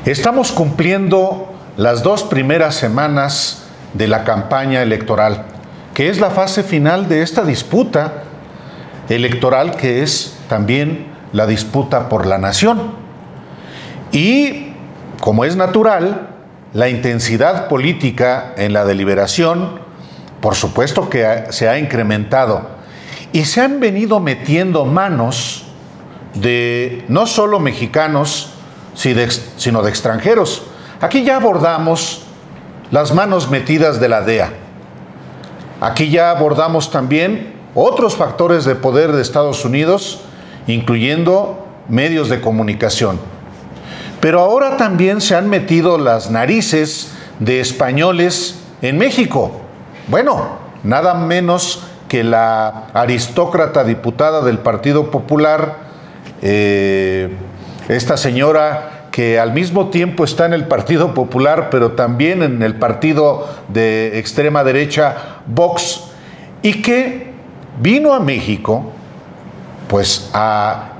Estamos cumpliendo las 2 primeras semanas de la campaña electoral, que es la fase final de esta disputa electoral, que es también la disputa por la nación. Y, como es natural, la intensidad política en la deliberación, por supuesto que se ha incrementado, y se han venido metiendo manos de no solo mexicanos, sino de extranjeros. Aquí ya abordamos las manos metidas de la DEA. Aquí ya abordamos también otros factores de poder de Estados Unidos, incluyendo medios de comunicación. Pero ahora también se han metido las narices de españoles en México. Bueno, nada menos que la aristócrata diputada del Partido Popular, esta señora que al mismo tiempo está en el Partido Popular, pero también en el partido de extrema derecha, Vox, y que vino a México pues a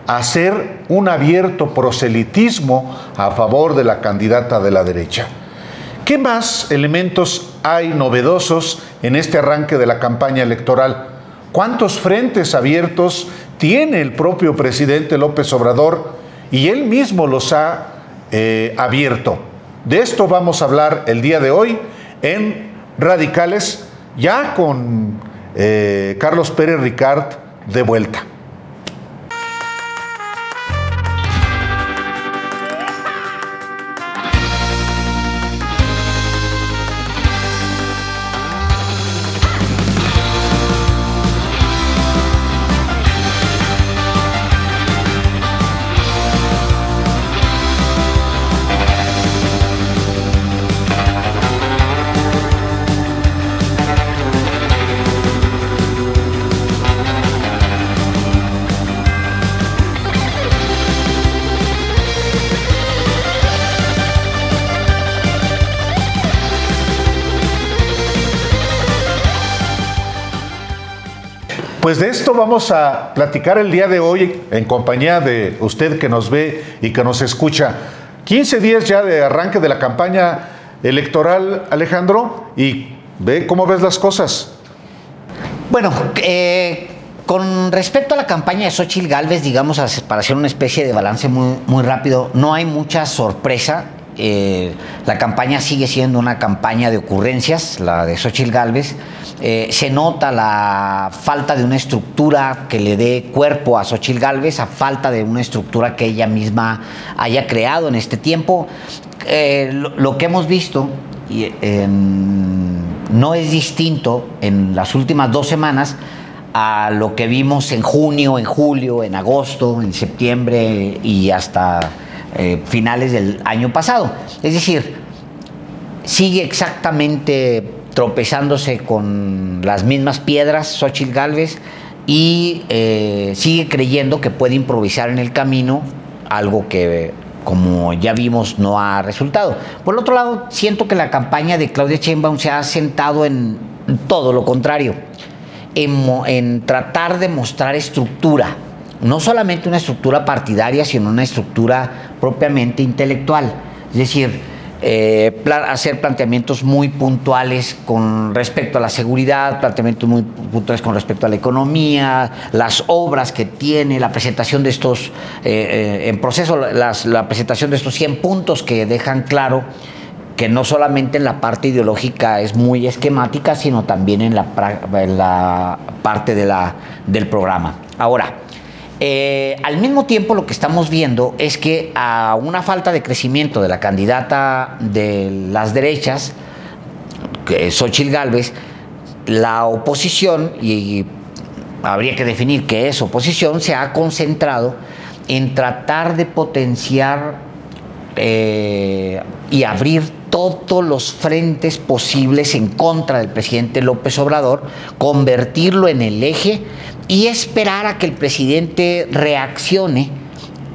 hacer un abierto proselitismo a favor de la candidata de la derecha. ¿Qué más elementos hay novedosos en este arranque de la campaña electoral? ¿Cuántos frentes abiertos tiene el propio presidente López Obrador? Y él mismo los ha abierto. De esto vamos a hablar el día de hoy en Radicales, ya con Carlos Pérez Ricard de vuelta. Pues de esto vamos a platicar el día de hoy en compañía de usted que nos ve y que nos escucha. 15 días ya de arranque de la campaña electoral, Alejandro, y ve cómo ves las cosas. Bueno, con respecto a la campaña de Xóchitl Gálvez, digamos, para hacer una especie de balance muy rápido, no hay mucha sorpresa. La campaña sigue siendo una campaña de ocurrencias, la de Xóchitl Gálvez. Se nota la falta de una estructura que le dé cuerpo a Xóchitl Gálvez, a falta de una estructura que ella misma haya creado en este tiempo. Lo que hemos visto no es distinto en las últimas 2 semanas a lo que vimos en junio, en julio, en agosto, en septiembre y hasta finales del año pasado. Es decir, sigue exactamente tropezándose con las mismas piedras Xóchitl Gálvez y sigue creyendo que puede improvisar en el camino, algo que, como ya vimos, no ha resultado. Por el otro lado, siento que la campaña de Claudia Sheinbaum se ha sentado en todo lo contrario, en tratar de mostrar estructura, no solamente una estructura partidaria, sino una estructura propiamente intelectual. Es decir, hacer planteamientos muy puntuales con respecto a la seguridad, planteamientos muy puntuales con respecto a la economía, las obras que tiene, la presentación de estos, en proceso, la presentación de estos 100 puntos que dejan claro que no solamente en la parte ideológica es muy esquemática, sino también en la parte del programa. Ahora, al mismo tiempo lo que estamos viendo es que a una falta de crecimiento de la candidata de las derechas, Xóchitl Gálvez, la oposición, y habría que definir qué es oposición, se ha concentrado en tratar de potenciar y abrir todos los frentes posibles en contra del presidente López Obrador, convertirlo en el eje y esperar a que el presidente reaccione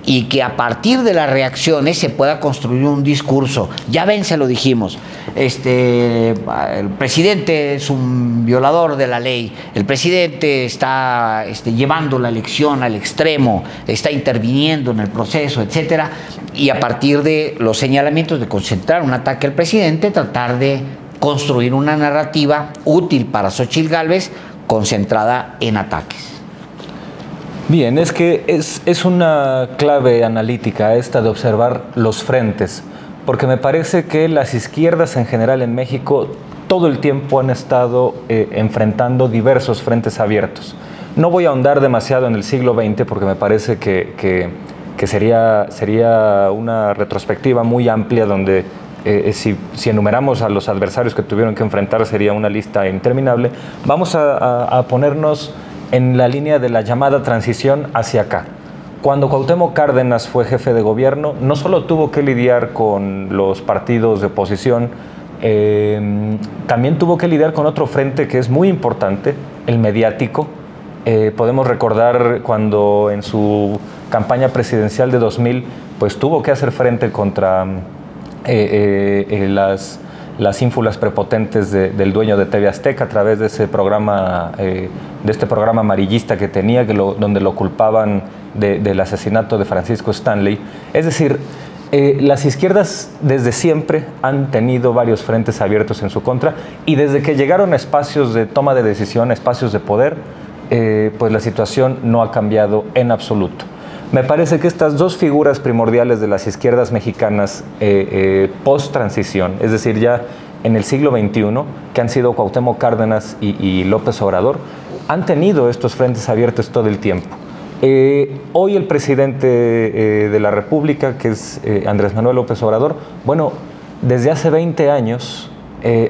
y que a partir de las reacciones se pueda construir un discurso. Ya ven, se lo dijimos, el presidente es un violador de la ley, el presidente está llevando la elección al extremo, está interviniendo en el proceso, etcétera, y a partir de los señalamientos de concentrar un ataque al presidente, tratar de construir una narrativa útil para Xóchitl Gálvez concentrada en ataques. Bien, es que es una clave analítica esta de observar los frentes, porque me parece que las izquierdas en general en México todo el tiempo han estado enfrentando diversos frentes abiertos. No voy a ahondar demasiado en el siglo XX porque me parece que sería una retrospectiva muy amplia donde si enumeramos a los adversarios que tuvieron que enfrentar sería una lista interminable. Vamos a ponernos en la línea de la llamada transición hacia acá. Cuando Cuauhtémoc Cárdenas fue jefe de gobierno, no solo tuvo que lidiar con los partidos de oposición, también tuvo que lidiar con otro frente que es muy importante, el mediático. Podemos recordar cuando en su campaña presidencial de 2000, pues tuvo que hacer frente contra las ínfulas prepotentes del dueño de TV Azteca a través de ese programa, este programa amarillista que tenía, donde lo culpaban del asesinato de Francisco Stanley. Es decir, las izquierdas desde siempre han tenido varios frentes abiertos en su contra, y desde que llegaron a espacios de toma de decisión, espacios de poder, pues la situación no ha cambiado en absoluto. Me parece que estas dos figuras primordiales de las izquierdas mexicanas post-transición, es decir, ya en el siglo XXI, que han sido Cuauhtémoc Cárdenas y López Obrador, han tenido estos frentes abiertos todo el tiempo. Hoy el presidente de la República, que es Andrés Manuel López Obrador, bueno, desde hace 20 años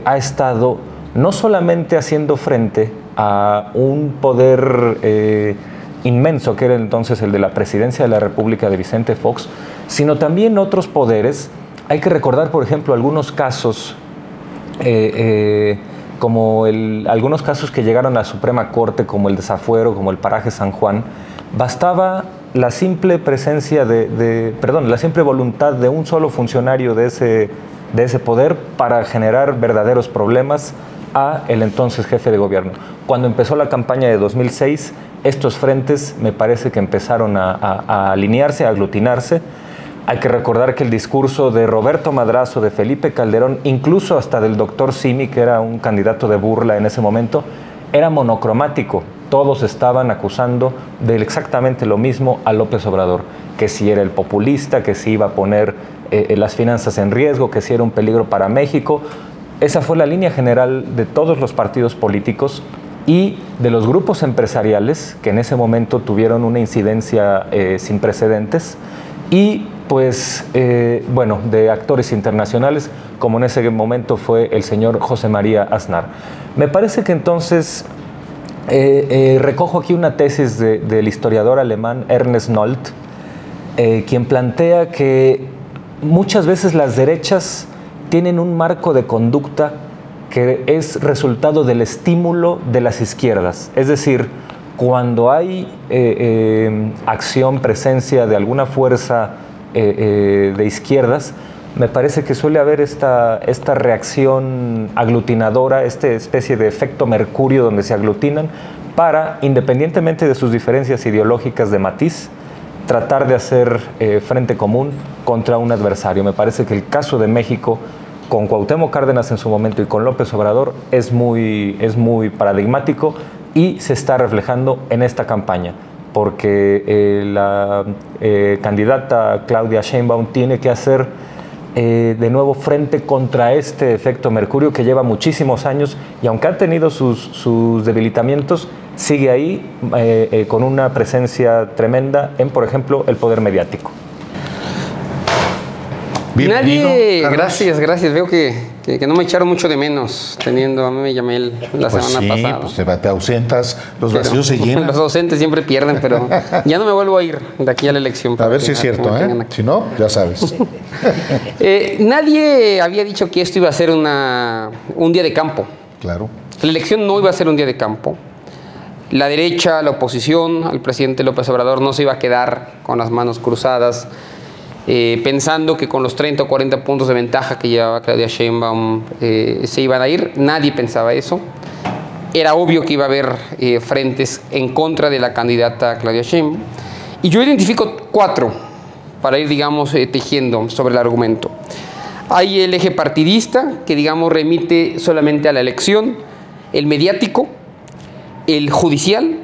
ha estado no solamente haciendo frente a un poder inmenso, que era entonces el de la presidencia de la República de Vicente Fox, sino también otros poderes. Hay que recordar, por ejemplo, algunos casos, algunos casos que llegaron a la Suprema Corte, como el desafuero, como el paraje San Juan. Bastaba la simple presencia la simple voluntad de un solo funcionario de ese poder para generar verdaderos problemas a el entonces jefe de gobierno. Cuando empezó la campaña de 2006, estos frentes me parece que empezaron a alinearse, a aglutinarse. Hay que recordar que el discurso de Roberto Madrazo, de Felipe Calderón, incluso hasta del doctor Simi, que era un candidato de burla en ese momento, era monocromático. Todos estaban acusando de exactamente lo mismo a López Obrador, que si era el populista, que si iba a poner las finanzas en riesgo, que si era un peligro para México. Esa fue la línea general de todos los partidos políticos y de los grupos empresariales, que en ese momento tuvieron una incidencia sin precedentes, y pues, de actores internacionales, como en ese momento fue el señor José María Aznar. Me parece que entonces recojo aquí una tesis del historiador alemán Ernest Nolte, quien plantea que muchas veces las derechas tienen un marco de conducta que es resultado del estímulo de las izquierdas. Es decir, cuando hay acción, presencia de alguna fuerza de izquierdas, me parece que suele haber esta reacción aglutinadora, esta especie de efecto mercurio donde se aglutinan para, independientemente de sus diferencias ideológicas de matiz, tratar de hacer frente común contra un adversario. Me parece que el caso de México, con Cuauhtémoc Cárdenas en su momento y con López Obrador, es muy paradigmático y se está reflejando en esta campaña, porque la candidata Claudia Sheinbaum tiene que hacer de nuevo frente contra este efecto mercurio que lleva muchísimos años y aunque ha tenido sus debilitamientos, sigue ahí con una presencia tremenda en, por ejemplo, el poder mediático. Bienvenido, gracias. Veo que no me echaron mucho de menos teniendo a mí llamé la semana pasada. Pues te ausentas, los vacíos se llenan. Los ausentes siempre pierden, pero ya no me vuelvo a ir de aquí a la elección. A ver si es cierto, ¿eh? Si no, ya sabes. Nadie había dicho que esto iba a ser un día de campo. Claro. La elección no iba a ser un día de campo. La derecha, la oposición al presidente López Obrador no se iba a quedar con las manos cruzadas, pensando que con los 30 o 40 puntos de ventaja que llevaba Claudia Sheinbaum se iban a ir. Nadie pensaba eso. Era obvio que iba a haber frentes en contra de la candidata Claudia Sheinbaum. Y yo identifico 4 para ir, digamos, tejiendo sobre el argumento. Hay el eje partidista, que, digamos, remite solamente a la elección, el mediático, el judicial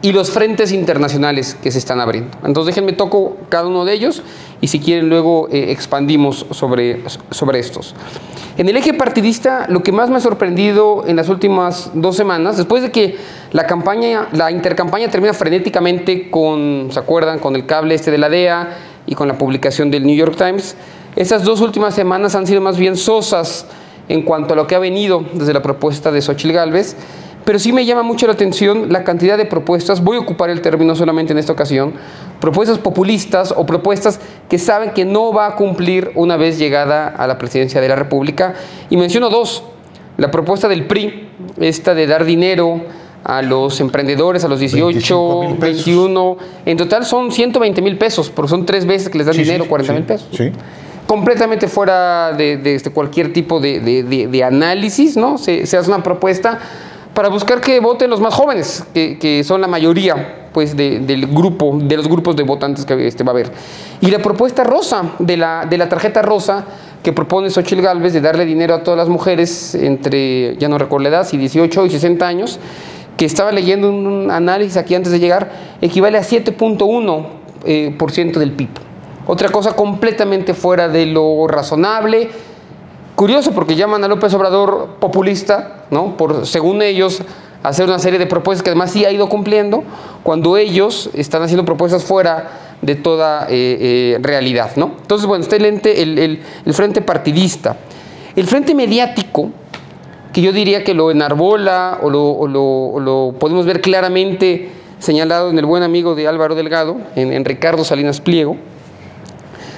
y los frentes internacionales que se están abriendo. Entonces déjenme toco cada uno de ellos y si quieren luego expandimos sobre estos. En el eje partidista, lo que más me ha sorprendido en las últimas 2 semanas, después de que la intercampaña termina frenéticamente con, ¿se acuerdan?, con el cable de la DEA y con la publicación del New York Times, esas 2 últimas semanas han sido más bien sosas en cuanto a lo que ha venido desde la propuesta de Xóchitl Gálvez, pero sí me llama mucho la atención la cantidad de propuestas, voy a ocupar el término solamente en esta ocasión, propuestas populistas o propuestas que saben que no va a cumplir una vez llegada a la presidencia de la República. Y menciono 2, la propuesta del PRI, esta de dar dinero a los emprendedores a los 18, 21, en total son 120,000 pesos, porque son 3 veces que les dan dinero, 40,000 pesos. Sí. Completamente fuera de cualquier tipo de análisis, ¿no? Se hace una propuesta para buscar que voten los más jóvenes, que son la mayoría, pues, del grupo, de los grupos de votantes que va a haber. Y la propuesta rosa, de la tarjeta rosa, que propone Xóchitl Gálvez, de darle dinero a todas las mujeres entre, ya no recuerdo la edad, si 18 y 60 años, que estaba leyendo un análisis aquí antes de llegar, equivale a 7.1% del PIB. Otra cosa completamente fuera de lo razonable. Curioso, porque llaman a López Obrador populista, ¿no?, por, según ellos, hacer una serie de propuestas que además sí ha ido cumpliendo, cuando ellos están haciendo propuestas fuera de toda realidad, ¿no? Entonces, bueno, está el frente partidista. El frente mediático, que yo diría que lo enarbola o lo podemos ver claramente señalado en el buen amigo de Álvaro Delgado, en Ricardo Salinas Pliego.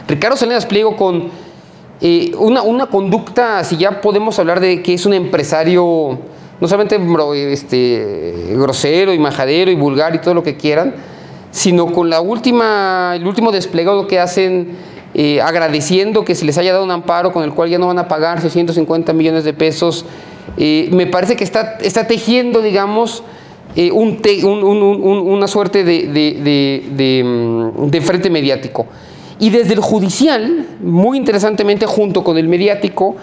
Ricardo Salinas Pliego con una conducta, si ya podemos hablar de que es un empresario no solamente grosero y majadero y vulgar y todo lo que quieran, sino con el último desplegado que hacen, agradeciendo que se les haya dado un amparo con el cual ya no van a pagar 650 millones de pesos. Me parece que está tejiendo, digamos, una suerte de frente mediático. Y desde el judicial, muy interesantemente, junto con el mediático,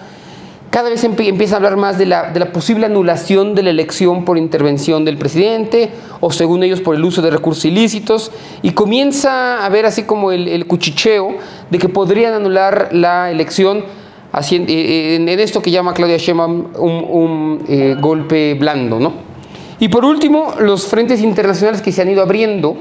cada vez empieza a hablar más de la posible anulación de la elección por intervención del presidente, o según ellos por el uso de recursos ilícitos, y comienza a haber así como el cuchicheo de que podrían anular la elección en esto que llama Claudia Sheinbaum un golpe blando, ¿no? Y por último, los frentes internacionales que se han ido abriendo.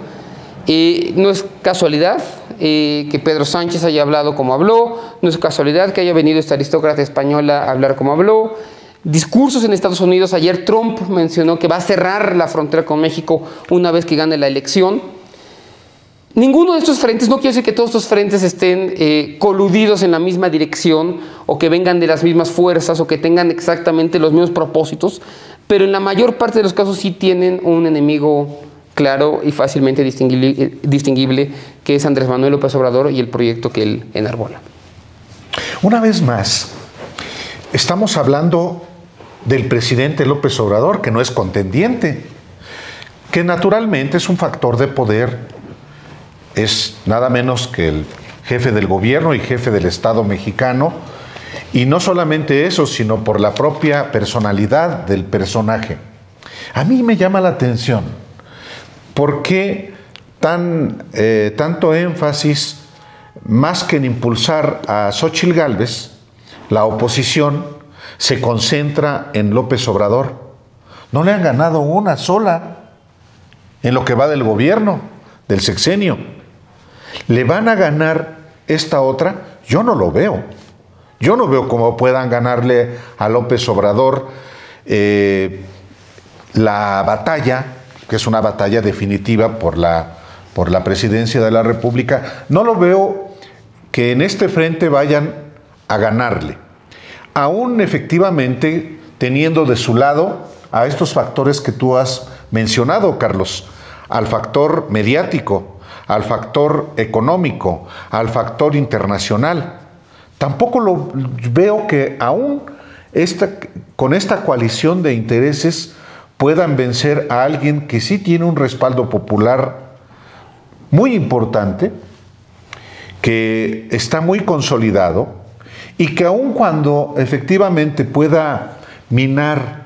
No es casualidad que Pedro Sánchez haya hablado como habló, no es casualidad que haya venido esta aristócrata española a hablar como habló. Discursos en Estados Unidos, ayer Trump mencionó que va a cerrar la frontera con México una vez que gane la elección. Ninguno de estos frentes, no quiero decir que todos estos frentes estén coludidos en la misma dirección o que vengan de las mismas fuerzas o que tengan exactamente los mismos propósitos, pero en la mayor parte de los casos sí tienen un enemigo claro y fácilmente distinguible, que es Andrés Manuel López Obrador y el proyecto que él enarbola. Una vez más, estamos hablando del presidente López Obrador, que no es contendiente, que naturalmente es un factor de poder, es nada menos que el jefe del gobierno y jefe del Estado mexicano, y no solamente eso, sino por la propia personalidad del personaje. A mí me llama la atención, ¿por qué tanto énfasis, más que en impulsar a Xóchitl Gálvez, la oposición se concentra en López Obrador? No le han ganado una sola en lo que va del gobierno, del sexenio. ¿Le van a ganar esta otra? Yo no lo veo. Yo no veo cómo puedan ganarle a López Obrador la batalla, que es una batalla definitiva por la presidencia de la República. No lo veo que en este frente vayan a ganarle, aún efectivamente teniendo de su lado a estos factores que tú has mencionado, Carlos, al factor mediático, al factor económico, al factor internacional. Tampoco lo veo que aún con esta coalición de intereses puedan vencer a alguien que sí tiene un respaldo popular muy importante, que está muy consolidado y que aun cuando efectivamente pueda minar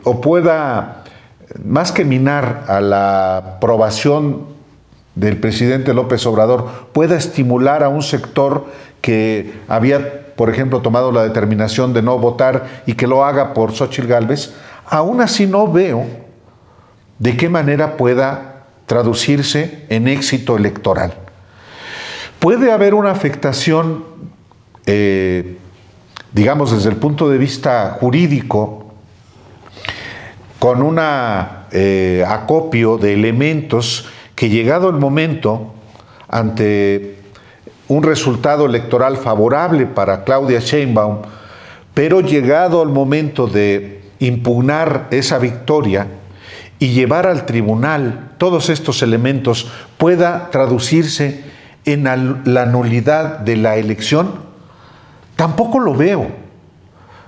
o pueda, más que minar a la aprobación del presidente López Obrador, pueda estimular a un sector que había, por ejemplo, tomado la determinación de no votar y que lo haga por Xóchitl Gálvez, aún así no veo de qué manera pueda traducirse en éxito electoral. Puede haber una afectación, digamos, desde el punto de vista jurídico, con un acopio de elementos que, llegado el momento, ante un resultado electoral favorable para Claudia Sheinbaum, pero llegado el momento de impugnar esa victoria y llevar al tribunal todos estos elementos, pueda traducirse en la nulidad de la elección, tampoco lo veo.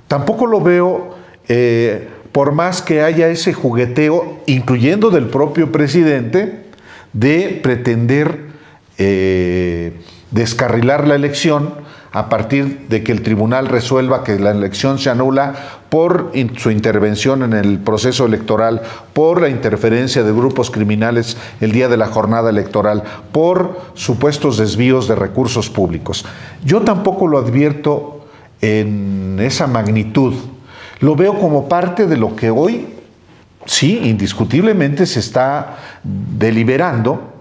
Tampoco lo veo, por más que haya ese jugueteo, incluyendo del propio presidente, de pretender descarrilar la elección a partir de que el tribunal resuelva que la elección se anula por su intervención en el proceso electoral, por la interferencia de grupos criminales el día de la jornada electoral, por supuestos desvíos de recursos públicos. Yo tampoco lo advierto en esa magnitud. Lo veo como parte de lo que hoy, sí, indiscutiblemente se está deliberando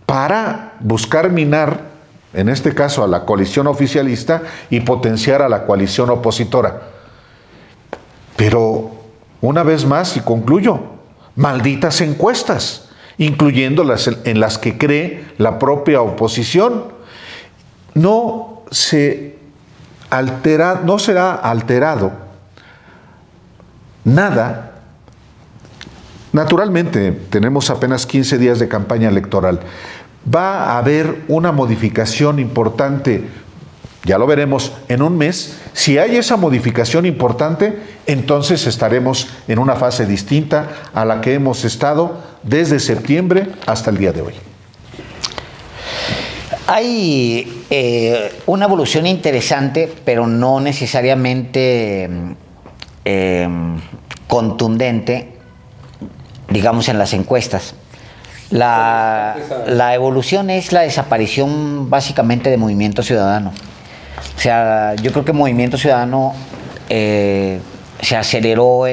para buscar minar, en este caso, a la coalición oficialista y potenciar a la coalición opositora. Pero, una vez más, y concluyo, malditas encuestas, incluyendo las en las que cree la propia oposición. No será alterado nada. Naturalmente, tenemos apenas 15 días de campaña electoral. Va a haber una modificación importante, ya lo veremos en un mes. Si hay esa modificación importante, entonces estaremos en una fase distinta a la que hemos estado desde septiembre hasta el día de hoy. Hay una evolución interesante, pero no necesariamente contundente, digamos, en las encuestas. La evolución es la desaparición básicamente de Movimiento Ciudadano. O sea, yo creo que Movimiento Ciudadano se aceleró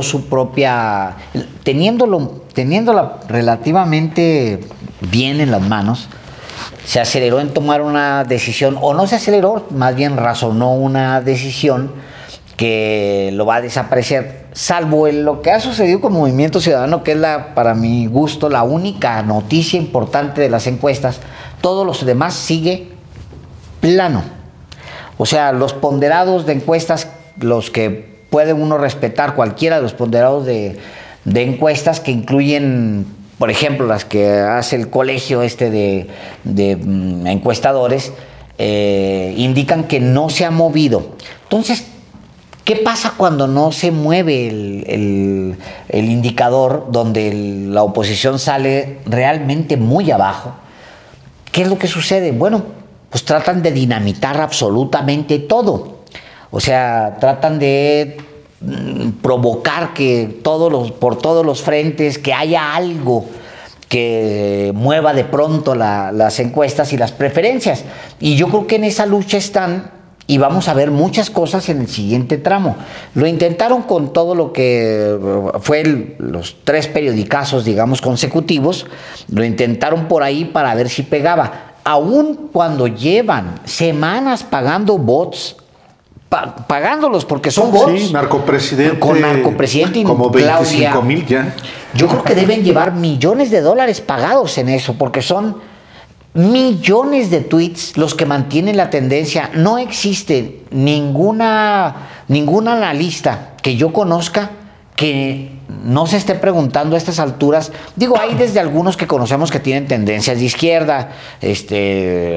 su propia, teniéndola relativamente bien en las manos, se aceleró en tomar una decisión, o no se aceleró, más bien razonó una decisión que lo va a desaparecer, salvo en lo que ha sucedido con Movimiento Ciudadano, que es para mi gusto, la única noticia importante de las encuestas. Todos los demás sigue plano. O sea, los ponderados de encuestas, los que puede uno respetar, cualquiera de los ponderados de encuestas que incluyen, por ejemplo, las que hace el colegio de encuestadores, indican que no se ha movido. Entonces, ¿qué pasa cuando no se mueve el indicador, donde la oposición sale realmente muy abajo? ¿Qué es lo que sucede? Bueno, pues tratan de dinamitar absolutamente todo. O sea, tratan de provocar que por todos los frentes, que haya algo que mueva de pronto las encuestas y las preferencias. Y yo creo que en esa lucha están. Y vamos a ver muchas cosas en el siguiente tramo. Lo intentaron con todo lo que fue los 3 periodicazos, digamos, consecutivos. Lo intentaron por ahí para ver si pegaba. Aún cuando llevan semanas pagando bots, pagándolos porque son bots. Sí, narcopresidente. Con narcopresidente y como Claudia. 25,000 ya. Yo creo que deben llevar millones de dólares pagados en eso, porque son millones de tweets los que mantienen la tendencia. No existe ninguna analista que yo conozca que no se esté preguntando a estas alturas. Digo, hay desde algunos que conocemos que tienen tendencias de izquierda,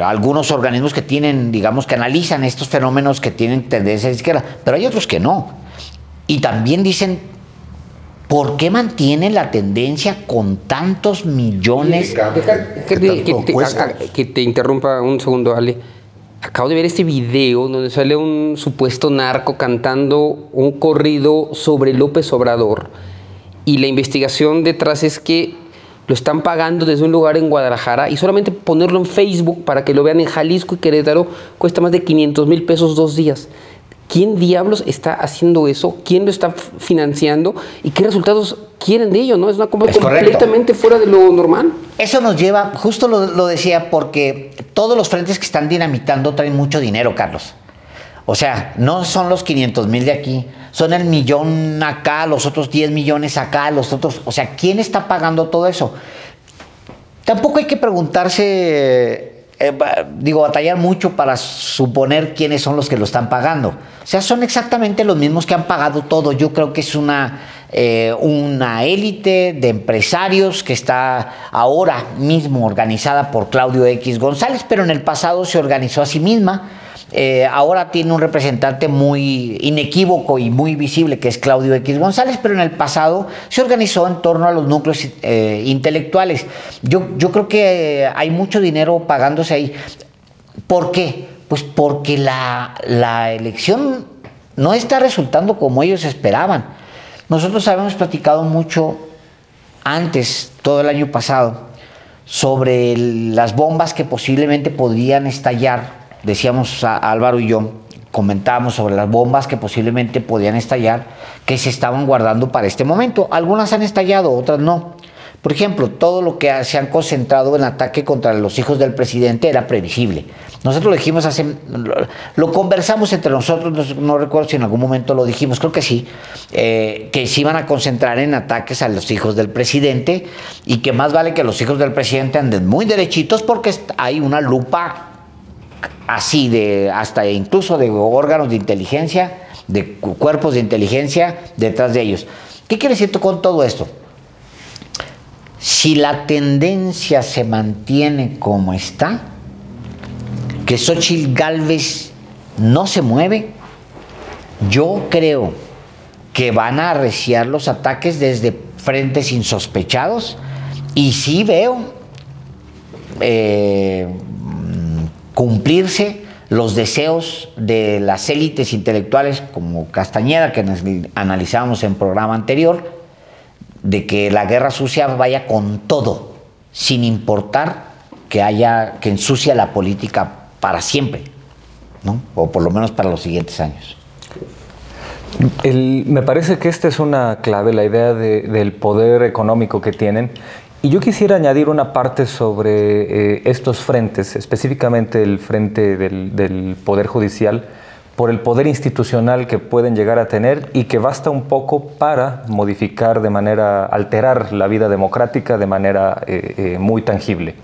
algunos organismos que tienen, digamos, que analizan estos fenómenos que tienen tendencias de izquierda, pero hay otros que no. Y también dicen, ¿por qué mantienen la tendencia con tantos millones? Que te interrumpa un segundo, Ale. Acabo de ver este video donde sale un supuesto narco cantando un corrido sobre López Obrador. Y la investigación detrás es que lo están pagando desde un lugar en Guadalajara y solamente ponerlo en Facebook para que lo vean en Jalisco y Querétaro cuesta más de 500,000 pesos 2 días. ¿Quién diablos está haciendo eso? ¿Quién lo está financiando? ¿Y qué resultados quieren de ello? ¿No? Es una compra completamente fuera de lo normal. Eso nos lleva, justo lo decía, porque todos los frentes que están dinamitando traen mucho dinero, Carlos. O sea, no son los 500,000 de aquí, son el 1,000,000 acá, los otros 10 millones acá, los otros... O sea, ¿quién está pagando todo eso? Tampoco hay que preguntarse, batallar mucho para suponer quiénes son los que lo están pagando. O sea, son exactamente los mismos que han pagado todo. Yo creo que es una élite de empresarios que está ahora mismo organizada por Claudio X González, pero en el pasado se organizó a sí misma. Ahora tiene un representante muy inequívoco y muy visible que es Claudio X González, pero en el pasado se organizó en torno a los núcleos intelectuales. Yo creo que hay mucho dinero pagándose ahí. ¿Por qué? Pues porque la elección no está resultando como ellos esperaban. Nosotros habíamos platicado mucho antes, todo el año pasado, sobre las bombas que posiblemente podrían estallar. Decíamos Álvaro y yo, comentábamos sobre las bombas que posiblemente podían estallar, que se estaban guardando para este momento. Algunas han estallado, otras no. Por ejemplo, todo lo que se han concentrado en ataque contra los hijos del presidente era previsible. Nosotros lo dijimos lo conversamos entre nosotros, no recuerdo si en algún momento lo dijimos, creo que sí, que se iban a concentrar en ataques a los hijos del presidente y que más vale que los hijos del presidente anden muy derechitos porque hay una lupa así hasta incluso de órganos de inteligencia, de cuerpos de inteligencia detrás de ellos. ¿Qué quiere decir con todo esto? Si la tendencia se mantiene como está, que Xóchitl Gálvez no se mueve, yo creo que van a arreciar los ataques desde frentes insospechados y sí veo cumplirse los deseos de las élites intelectuales como Castañeda, que analizamos en programa anterior, de que la guerra sucia vaya con todo, sin importar que ensucie la política para siempre, ¿no? O por lo menos para los siguientes años. Me parece que esta es una clave, la idea del poder económico que tienen. Y yo quisiera añadir una parte sobre estos frentes, específicamente el frente del Poder Judicial, por el poder institucional que pueden llegar a tener y que basta un poco para modificar alterar la vida democrática de manera muy tangible.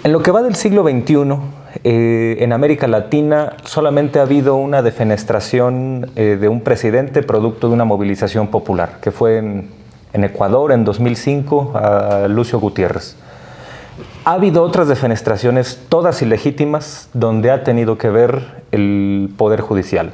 En lo que va del siglo XXI, en América Latina solamente ha habido una defenestración de un presidente producto de una movilización popular, que fue en Ecuador en 2005 a Lucio Gutiérrez. Ha habido otras defenestraciones, todas ilegítimas, donde ha tenido que ver el Poder Judicial,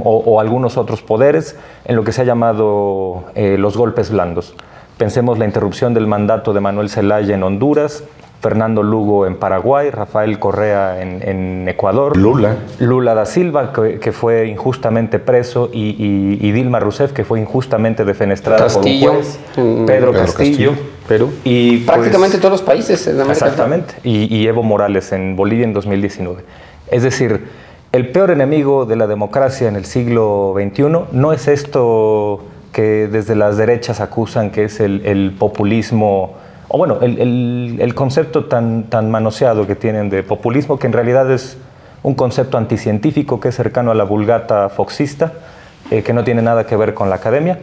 o algunos otros poderes, en lo que se ha llamado los golpes blandos. Pensemos la interrupción del mandato de Manuel Zelaya en Honduras, Fernando Lugo en Paraguay, Rafael Correa en Ecuador, Lula da Silva, que fue injustamente preso, y Dilma Rousseff, que fue injustamente defenestrada por un juez, Pedro Castillo, Perú. Y prácticamente todos los países en América. Exactamente, y Evo Morales en Bolivia en 2019. Es decir, el peor enemigo de la democracia en el siglo XXI no es esto que desde las derechas acusan, que es el populismo, o bueno, el concepto tan manoseado que tienen de populismo, que en realidad es un concepto anticientífico que es cercano a la vulgata foxista, que no tiene nada que ver con la academia.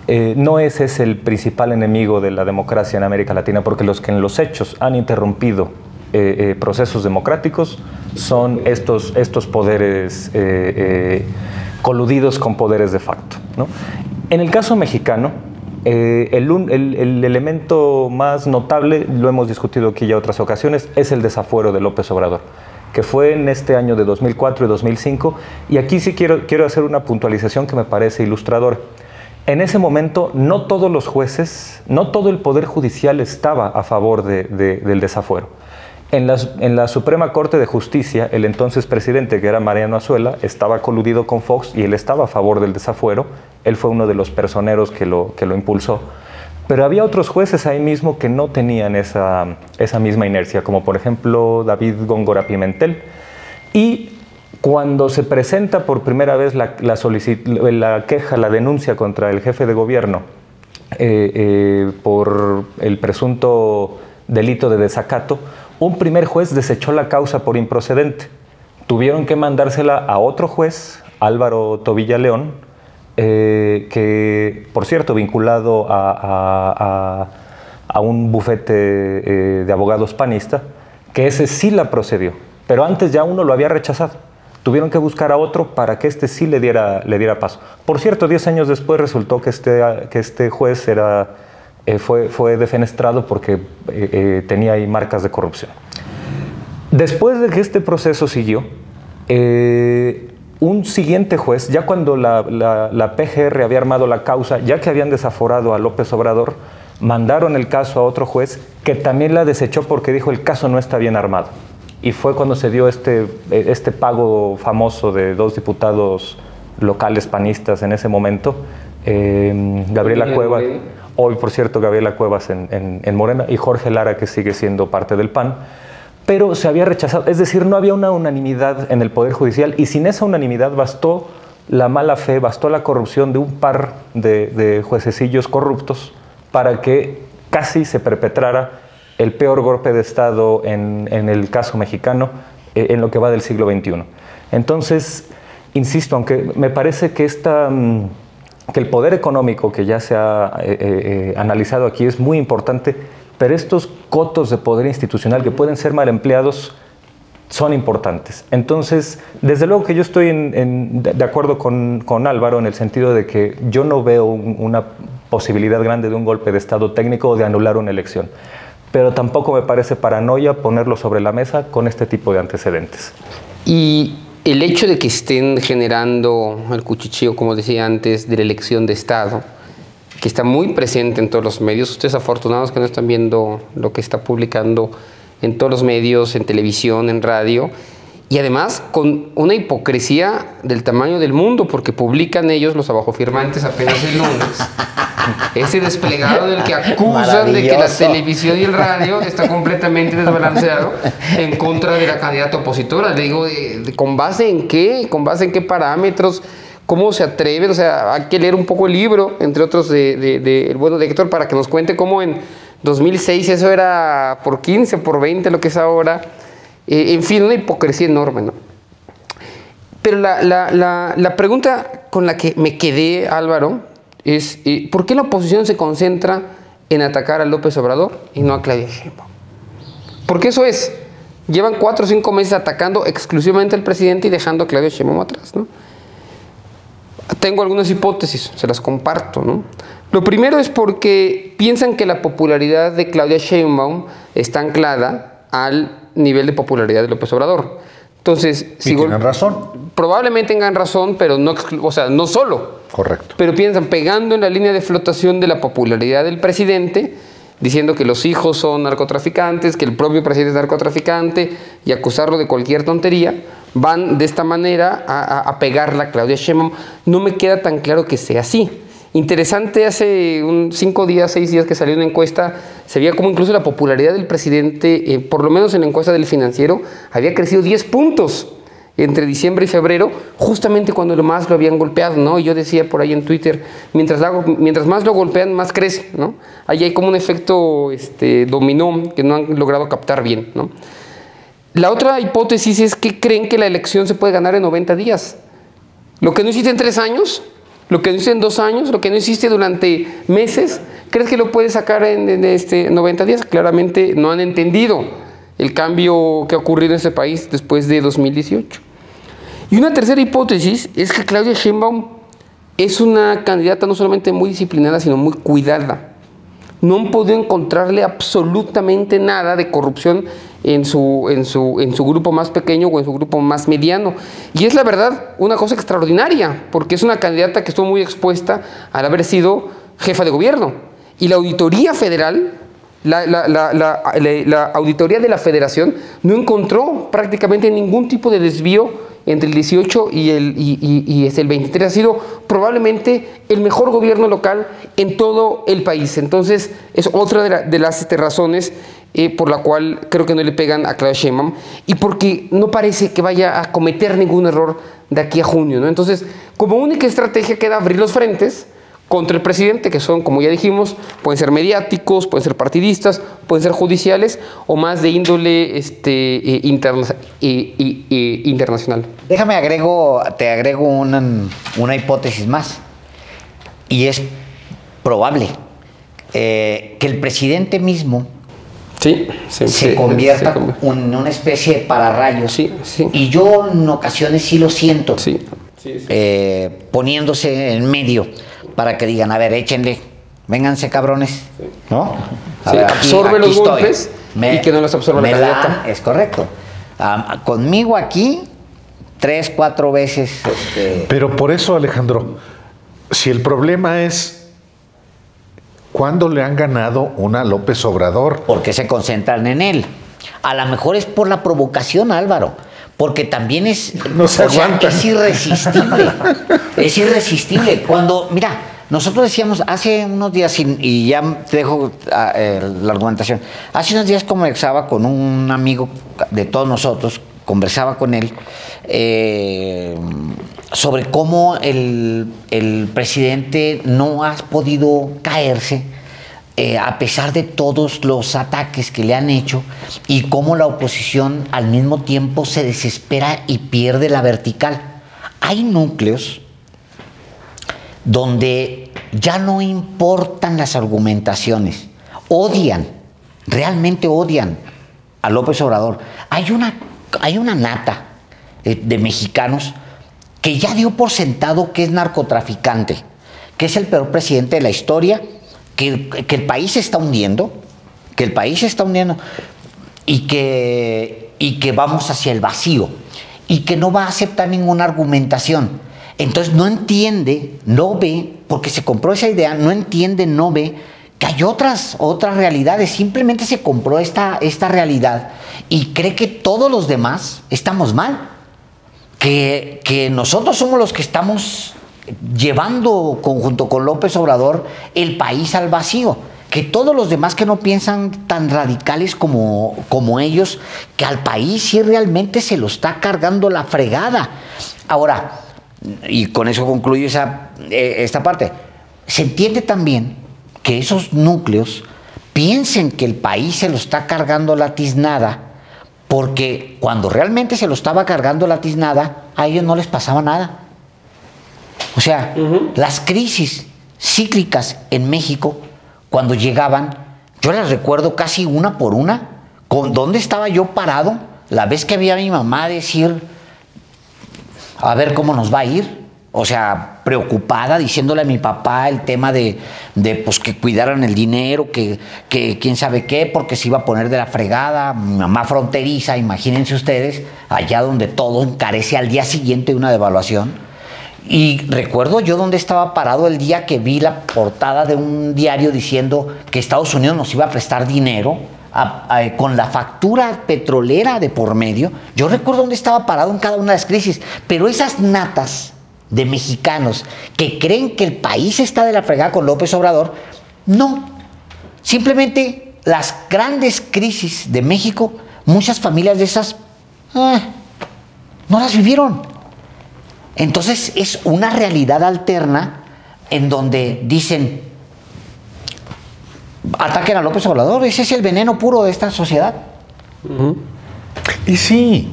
No ese es el principal enemigo de la democracia en América Latina, porque los que en los hechos han interrumpido procesos democráticos son estos poderes coludidos con poderes de facto, ¿no? En el caso mexicano, el elemento más notable, lo hemos discutido aquí ya otras ocasiones, es el desafuero de López Obrador, que fue en este año de 2004 y 2005, y aquí sí quiero hacer una puntualización que me parece ilustradora. En ese momento, no todos los jueces, no todo el Poder Judicial estaba a favor del desafuero. En la Suprema Corte de Justicia, el entonces presidente, que era Mariano Azuela, estaba coludido con Fox y él estaba a favor del desafuero. Él fue uno de los personeros que lo impulsó. Pero había otros jueces ahí mismo que no tenían esa misma inercia, como por ejemplo David Góngora Pimentel. Y cuando se presenta por primera vez la queja, la denuncia contra el jefe de gobierno por el presunto delito de desacato, un primer juez desechó la causa por improcedente. Tuvieron que mandársela a otro juez, Álvaro Tobilla León, que, por cierto, vinculado a un bufete de abogados panista, que ese sí la procedió, pero antes ya uno lo había rechazado. Tuvieron que buscar a otro para que este sí le diera paso. Por cierto, 10 años después resultó que este juez fue defenestrado porque tenía ahí marcas de corrupción. Después de que este proceso siguió, un siguiente juez, ya cuando la PGR había armado la causa, ya que habían desaforado a López Obrador, mandaron el caso a otro juez que también la desechó porque dijo el caso no está bien armado. Y fue cuando se dio este pago famoso de 2 diputados locales panistas en ese momento, Gabriela Cuevas, hoy por cierto Gabriela Cuevas en Morena, y Jorge Lara, que sigue siendo parte del PAN, pero se había rechazado, es decir, no había una unanimidad en el Poder Judicial, y sin esa unanimidad bastó la mala fe, bastó la corrupción de un par de juececillos corruptos para que casi se perpetrara el peor golpe de Estado en el caso mexicano en lo que va del siglo XXI. Entonces, insisto, aunque me parece que el poder económico que ya se ha analizado aquí es muy importante, pero estos cotos de poder institucional que pueden ser mal empleados son importantes. Entonces, desde luego que yo estoy de acuerdo con Álvaro en el sentido de que yo no veo una posibilidad grande de un golpe de Estado técnico o de anular una elección. Pero tampoco me parece paranoia ponerlo sobre la mesa con este tipo de antecedentes. Y el hecho de que estén generando el cuchicheo, como decía antes, de la elección de Estado, que está muy presente en todos los medios, ustedes afortunados que no están viendo lo que está publicando en todos los medios, en televisión, en radio, y además con una hipocresía del tamaño del mundo, porque publican ellos, los abajofirmantes, apenas el lunes, ese desplegado del que acusan de que la televisión y el radio está completamente desbalanceado en contra de la candidata opositora. Le digo, ¿con base en qué? ¿Con base en qué parámetros? ¿Cómo se atreven? O sea, hay que leer un poco el libro, entre otros, el bueno de Héctor, para que nos cuente cómo en 2006 eso era por 15, por 20 lo que es ahora. En fin, una hipocresía enorme, ¿no? Pero la pregunta con la que me quedé, Álvaro, es ¿por qué la oposición se concentra en atacar a López Obrador y no a Claudia Sheinbaum? Porque eso es, llevan 4 o 5 meses atacando exclusivamente al presidente y dejando a Claudia Sheinbaum atrás, ¿no? Tengo algunas hipótesis, se las comparto, ¿no? Lo primero es porque piensan que la popularidad de Claudia Sheinbaum está anclada al nivel de popularidad de López Obrador. Entonces, si tienen razón. Probablemente tengan razón, pero no, o sea, no solo. Correcto. Pero piensan, pegando en la línea de flotación de la popularidad del presidente, diciendo que los hijos son narcotraficantes, que el propio presidente es narcotraficante, y acusarlo de cualquier tontería, van de esta manera a pegarla a Claudia Sheinbaum. No me queda tan claro que sea así. Interesante, hace 5 días, 6 días que salió una encuesta, se veía como incluso la popularidad del presidente, por lo menos en la encuesta del Financiero, había crecido 10 puntos entre diciembre y febrero, justamente cuando más lo habían golpeado, ¿no? Y yo decía por ahí en Twitter, mientras más lo golpean, más crece, ¿no? Ahí hay como un efecto dominó que no han logrado captar bien, ¿no? La otra hipótesis es que creen que la elección se puede ganar en 90 días. Lo que no hiciste en 3 años, lo que no hiciste en 2 años, lo que no hiciste durante meses, ¿crees que lo puedes sacar en 90 días? Claramente no han entendido el cambio que ha ocurrido en este país después de 2018. Y una tercera hipótesis es que Claudia Sheinbaum es una candidata no solamente muy disciplinada, sino muy cuidada. No han podido encontrarle absolutamente nada de corrupción en su grupo más pequeño o en su grupo más mediano. Y es la verdad una cosa extraordinaria, porque es una candidata que estuvo muy expuesta al haber sido jefa de gobierno. Y la Auditoría Federal, la Auditoría de la Federación, no encontró prácticamente ningún tipo de desvío entre el 18 y el 23. Ha sido probablemente el mejor gobierno local en todo el país. Entonces, es otra de las razones por la cual creo que no le pegan a Claudia Sheinbaum, y porque no parece que vaya a cometer ningún error de aquí a junio, ¿no? Entonces, como única estrategia queda abrir los frentes contra el presidente, que son, como ya dijimos, pueden ser mediáticos, pueden ser partidistas, pueden ser judiciales o más de índole internacional. Déjame te agrego una hipótesis más. Y es probable que el presidente mismo se convierta en una especie de pararrayos. Y yo en ocasiones sí lo siento, poniéndose en medio para que digan, a ver, échenle, vénganse cabrones, ¿no? A ver, absorbe los golpes y que no los absorba la candidata. Es correcto. Conmigo aquí 3, 4 veces. Pero por eso, Alejandro, si el problema es ¿cuándo le han ganado una López Obrador? ¿Por qué se concentran en él? A lo mejor es por la provocación, Álvaro, porque también es, no se aguanta. Es irresistible. Es irresistible. Cuando, mira, nosotros decíamos hace unos días, y ya te dejo la argumentación, hace unos días conversaba con un amigo de todos nosotros, conversaba con él sobre cómo el presidente no ha podido caerse a pesar de todos los ataques que le han hecho, y cómo la oposición al mismo tiempo se desespera y pierde la vertical. Hay núcleos donde ya no importan las argumentaciones, realmente odian a López Obrador. Hay una nata de mexicanos que ya dio por sentado que es narcotraficante, que es el peor presidente de la historia, que el país se está hundiendo, y que vamos hacia el vacío, y que no va a aceptar ninguna argumentación. Entonces no entiende, no ve, porque se compró esa idea, no entiende, no ve que hay otras realidades. Simplemente se compró esta realidad y cree que todos los demás estamos mal, que nosotros somos los que estamos llevando junto con López Obrador el país al vacío, que todos los demás que no piensan tan radicales como ellos, que al país sí realmente se lo está cargando la fregada. Ahora, y con eso concluyo esta parte, se entiende también que esos núcleos piensen que el país se lo está cargando la tiznada, porque cuando realmente se lo estaba cargando la tiznada, a ellos no les pasaba nada. O sea, las crisis cíclicas en México, cuando llegaban, yo las recuerdo casi una por una, con dónde estaba yo parado, la vez que había a mi mamá decir, a ver cómo nos va a ir. O sea, preocupada, diciéndole a mi papá el tema de pues que cuidaran el dinero, que quién sabe qué, porque se iba a poner de la fregada. Mi mamá fronteriza, imagínense ustedes, allá donde todo encarece al día siguiente de una devaluación. Y recuerdo yo dónde estaba parado el día que vi la portada de un diario diciendo que Estados Unidos nos iba a prestar dinero con la factura petrolera de por medio. Yo recuerdo dónde estaba parado en cada una de las crisis, pero esas natas de mexicanos que creen que el país está de la fregada con López Obrador, no. Simplemente las grandes crisis de México, muchas familias de esas no las vivieron. Entonces es una realidad alterna en donde dicen, ataquen a López Obrador, ese es el veneno puro de esta sociedad. Y sí,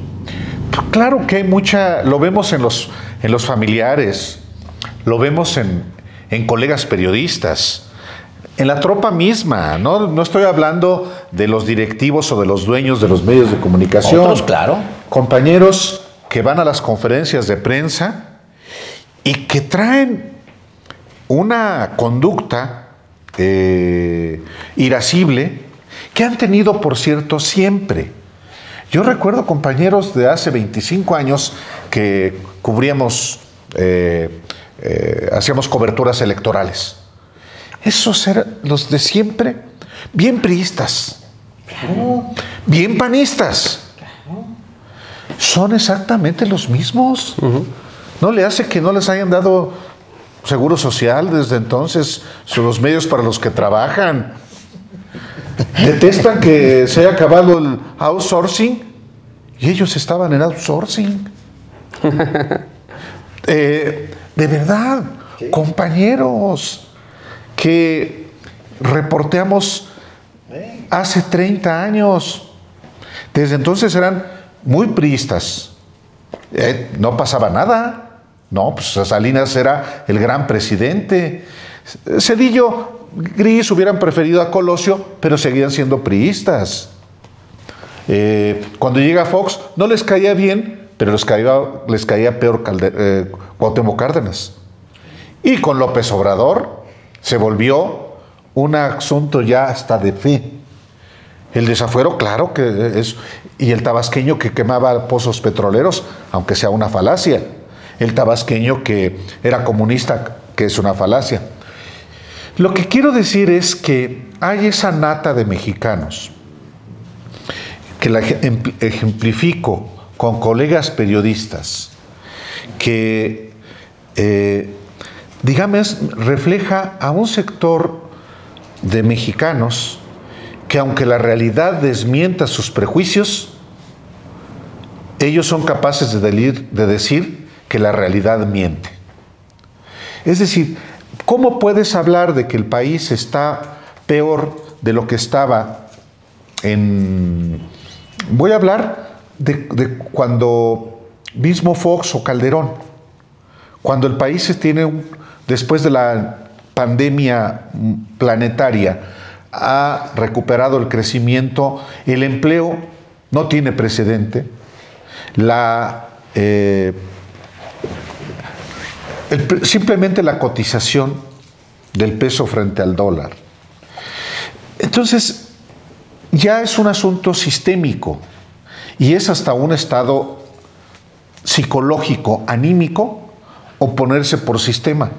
claro que hay mucha, lo vemos en los familiares, lo vemos en colegas periodistas, en la tropa misma, no estoy hablando de los directivos o de los dueños de los medios de comunicación. Otros, claro. Compañeros que van a las conferencias de prensa y que traen una conducta irascible que han tenido, por cierto, siempre. Yo recuerdo compañeros de hace 25 años que cubríamos, hacíamos coberturas electorales. Esos eran los de siempre, bien priistas, bien panistas. Son exactamente los mismos. ¿No le hace que no les hayan dado seguro social desde entonces? Son los medios para los que trabajan. Detestan que se haya acabado el outsourcing y ellos estaban en outsourcing. De verdad, compañeros que reporteamos hace 30 años. Desde entonces eran muy priistas. No pasaba nada. No, pues Salinas era el gran presidente. Zedillo, Gris hubieran preferido a Colosio, pero seguían siendo priistas. Cuando llega Fox, no les caía bien, pero les caía peor Cuauhtémoc Cárdenas. Y con López Obrador se volvió un asunto ya hasta de fe. El desafuero, claro que es. Y el tabasqueño que quemaba pozos petroleros, aunque sea una falacia. El tabasqueño que era comunista, que es una falacia. Lo que quiero decir es que hay esa nata de mexicanos, que la ejemplifico con colegas periodistas, que, digamos, refleja a un sector de mexicanos que, aunque la realidad desmienta sus prejuicios, ellos son capaces de decir que la realidad miente. Es decir, ¿cómo puedes hablar de que el país está peor de lo que estaba en... Voy a hablar de cuando mismo Fox o Calderón, cuando el país se tiene, después de la pandemia planetaria, ha recuperado el crecimiento, el empleo no tiene precedente, simplemente la cotización del peso frente al dólar. Entonces, ya es un asunto sistémico y es hasta un estado psicológico, anímico, oponerse por sistema.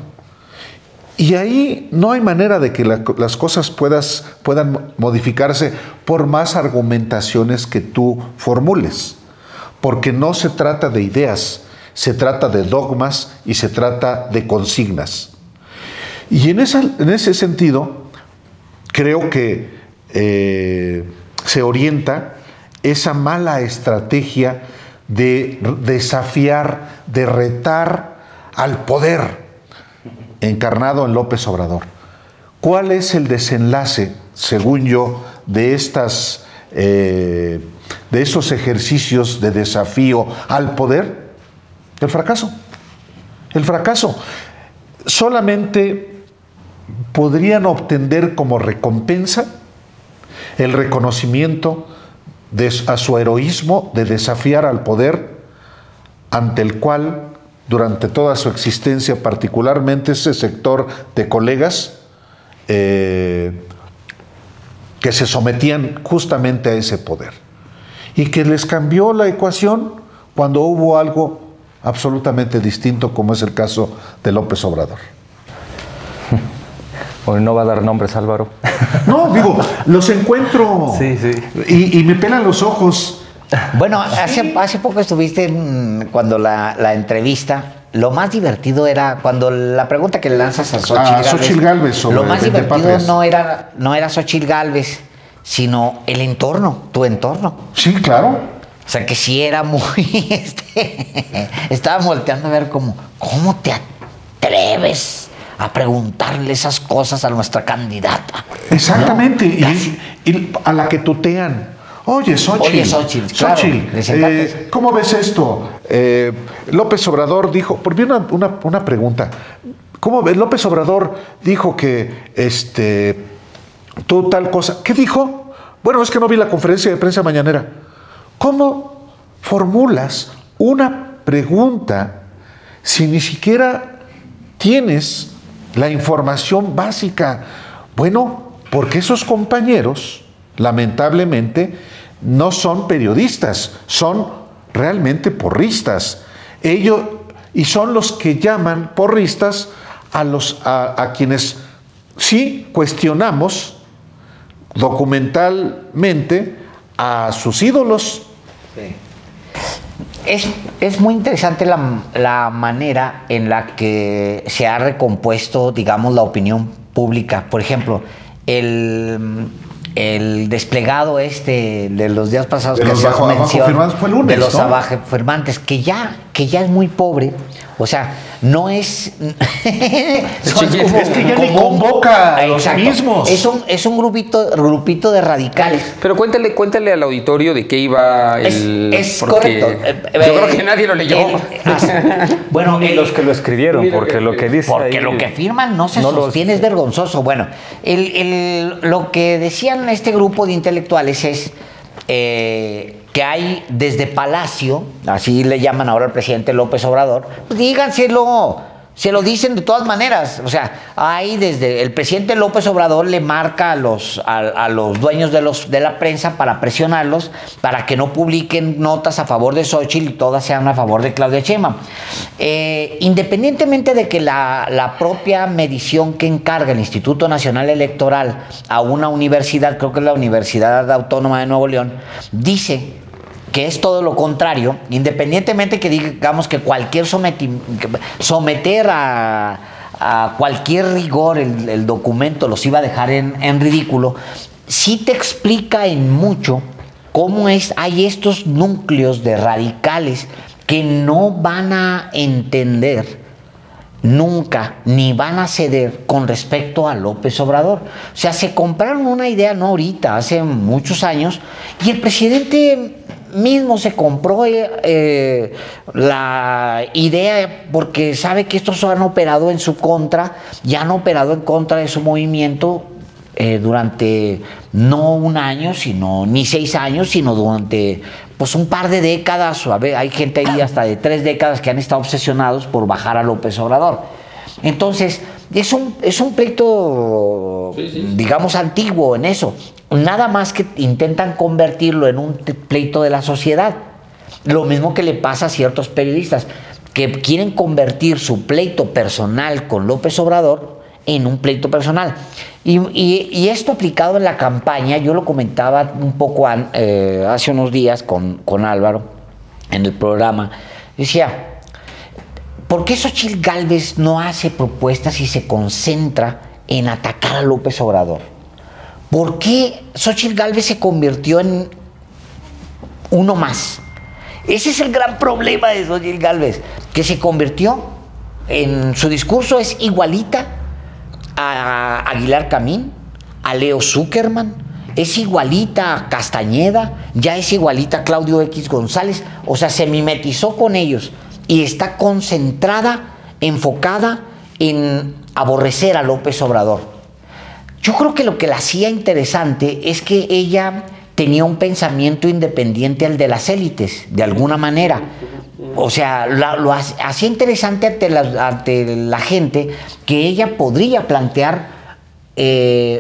Y ahí no hay manera de que las cosas puedan modificarse por más argumentaciones que tú formules, porque no se trata de ideas, se trata de dogmas y se trata de consignas. Y en ese sentido, creo que se orienta esa mala estrategia de desafiar, de retar al poder encarnado en López Obrador. ¿Cuál es el desenlace, según yo, de esos ejercicios de desafío al poder? El fracaso. El fracaso. Solamente podrían obtener como recompensa el reconocimiento a su heroísmo de desafiar al poder, ante el cual durante toda su existencia, particularmente ese sector de colegas que se sometían justamente a ese poder y que les cambió la ecuación cuando hubo algo absolutamente distinto, como es el caso de López Obrador. Hoy no va a dar nombres, Álvaro. No, digo, los encuentro sí. Y me pelan los ojos. Bueno, hace poco estuviste cuando la entrevista. Lo más divertido era cuando la pregunta que le lanzas a Xóchitl Gálvez sobre lo más divertido no era Xóchitl Gálvez, sino el entorno, tu entorno. Sí, claro. O sea, que sí era muy... estaba volteando a ver cómo te atreves a preguntarle esas cosas a nuestra candidata. Exactamente, ¿no? Y a la que tutean. Oye, Xóchitl, claro, ¿cómo ves esto? López Obrador dijo, por mí una pregunta, ¿cómo ves? López Obrador dijo que tú tal cosa, ¿qué dijo? Bueno, es que no vi la conferencia de prensa mañanera. ¿Cómo formulas una pregunta si ni siquiera tienes la información básica? Bueno, porque esos compañeros, lamentablemente, no son periodistas, son realmente porristas. Ellos, y son los que llaman porristas a quienes sí cuestionamos documentalmente a sus ídolos. Sí. Es muy interesante la manera en la que se ha recompuesto, digamos, la opinión pública. Por ejemplo, el desplegado de los días pasados de que los hacías mención, fue el lunes, de los ¿no? abajo-firmantes, que ya es muy pobre. O sea, no es... Es que ya ni convoca a los mismos. Es un grupito de radicales. Pero cuéntale al auditorio de qué iba el... Es porque correcto. Yo creo que nadie lo leyó. Bueno, los que lo escribieron, porque lo que dice porque ahí, lo que firman no se no sostiene, es vergonzoso. Bueno, lo que decían este grupo de intelectuales es que hay desde Palacio, así le llaman ahora al presidente López Obrador, pues díganselo, se lo dicen de todas maneras. O sea, hay desde el presidente López Obrador le marca a los dueños de la prensa para presionarlos, para que no publiquen notas a favor de Xóchitl y todas sean a favor de Claudia Sheinbaum. Independientemente de que la propia medición que encarga el Instituto Nacional Electoral a una universidad, creo que es la Universidad Autónoma de Nuevo León, dice que es todo lo contrario, independientemente que digamos que cualquier someter a cualquier rigor el documento los iba a dejar en ridículo, sí te explica en mucho cómo hay estos núcleos de radicales que no van a entender nunca, ni van a ceder con respecto a López Obrador. O sea, se compraron una idea, no ahorita, hace muchos años, y el presidente mismo se compró la idea porque sabe que estos han operado en su contra, ya han operado en contra de su movimiento durante no un año, ni 6 años, sino durante pues un par de décadas. A ver, hay gente ahí hasta de 3 décadas que han estado obsesionados por bajar a López Obrador. Entonces, es un pleito, digamos, antiguo en eso. Nada más que intentan convertirlo en un pleito de la sociedad. Lo mismo que le pasa a ciertos periodistas que quieren convertir su pleito personal con López Obrador en un pleito personal. Y esto aplicado en la campaña, yo lo comentaba un poco hace unos días con Álvaro en el programa. Decía, ¿por qué Xóchitl Gálvez no hace propuestas y se concentra en atacar a López Obrador? ¿Por qué Xóchitl Gálvez se convirtió en uno más? Ese es el gran problema de Xóchitl Gálvez, que se convirtió en su discurso es igualita a Aguilar Camín, a Leo Zuckerman, es igualita a Castañeda, ya es igualita a Claudio X González. O sea, se mimetizó con ellos y está concentrada, enfocada en aborrecer a López Obrador. Yo creo que lo que la hacía interesante es que ella tenía un pensamiento independiente al de las élites, de alguna manera. O sea, lo hacía interesante ante la gente, que ella podría plantear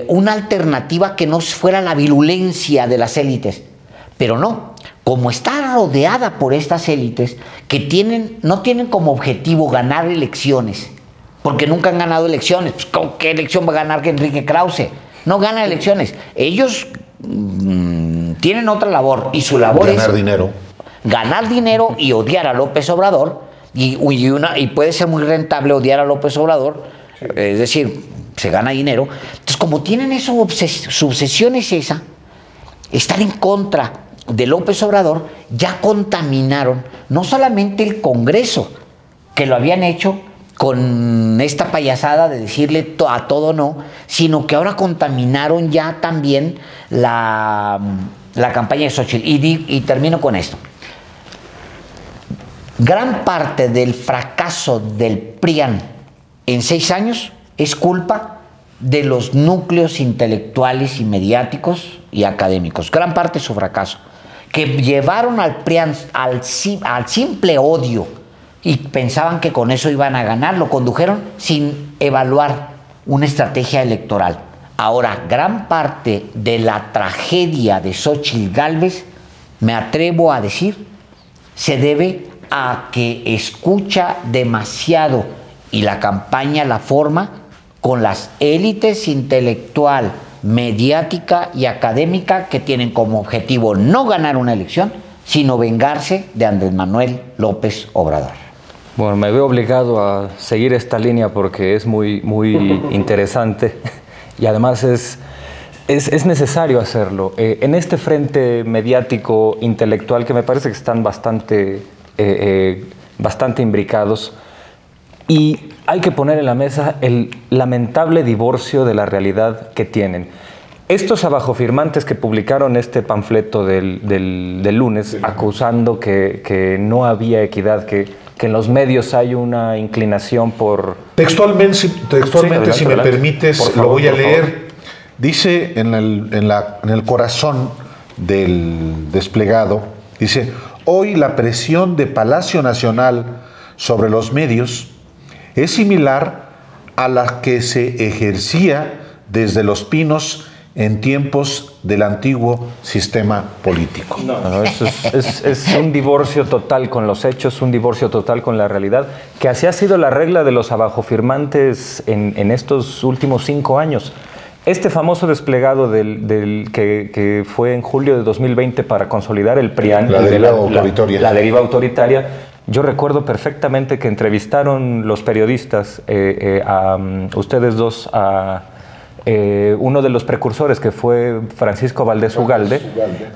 una alternativa que no fuera la virulencia de las élites. Pero no, como está rodeada por estas élites que no tienen como objetivo ganar elecciones, porque nunca han ganado elecciones. Pues, ¿con qué elección va a ganar Enrique Krause? No gana elecciones. Ellos tienen otra labor, y su labor es ganar dinero y odiar a López Obrador, y puede ser muy rentable odiar a López Obrador, es decir, se gana dinero. Entonces, como tienen eso, su obsesión es esa, estar en contra de López Obrador, ya contaminaron no solamente el Congreso, que lo habían hecho con esta payasada de decirle a todo no, sino que ahora contaminaron ya también la campaña de Xóchitl. Y termino con esto. Gran parte del fracaso del PRIAN en 6 años es culpa de los núcleos intelectuales y mediáticos y académicos. Gran parte de su fracaso. que llevaron al PRI al simple odio y pensaban que con eso iban a ganar, lo condujeron sin evaluar una estrategia electoral. Ahora, gran parte de la tragedia de Xóchitl Gálvez, me atrevo a decir, se debe a que escucha demasiado y la campaña la forma con las élites intelectual, mediática y académica que tienen como objetivo no ganar una elección, sino vengarse de Andrés Manuel López Obrador. Bueno, me veo obligado a seguir esta línea porque es muy interesante y además es necesario hacerlo. En este frente mediático, intelectual, que me parece que están bastante imbricados, y hay que poner en la mesa el lamentable divorcio de la realidad que tienen. Estos abajofirmantes que publicaron este panfleto del lunes, acusando que no había equidad, que en los medios hay una inclinación por... Textualmente, Sí, si me permites, por favor, lo voy a leer. favor. Dice en el corazón del desplegado, dice: hoy la presión de Palacio Nacional sobre los medios es similar a la que se ejercía desde Los Pinos en tiempos del antiguo sistema político. No, eso es un divorcio total con los hechos, un divorcio total con la realidad, que así ha sido la regla de los abajofirmantes en estos últimos 5 años. Este famoso desplegado que fue en julio de 2020 para consolidar el PRIAN, la deriva autoritaria. Yo recuerdo perfectamente que entrevistaron los periodistas, a ustedes dos, a uno de los precursores, que fue Francisco Valdés Ugalde,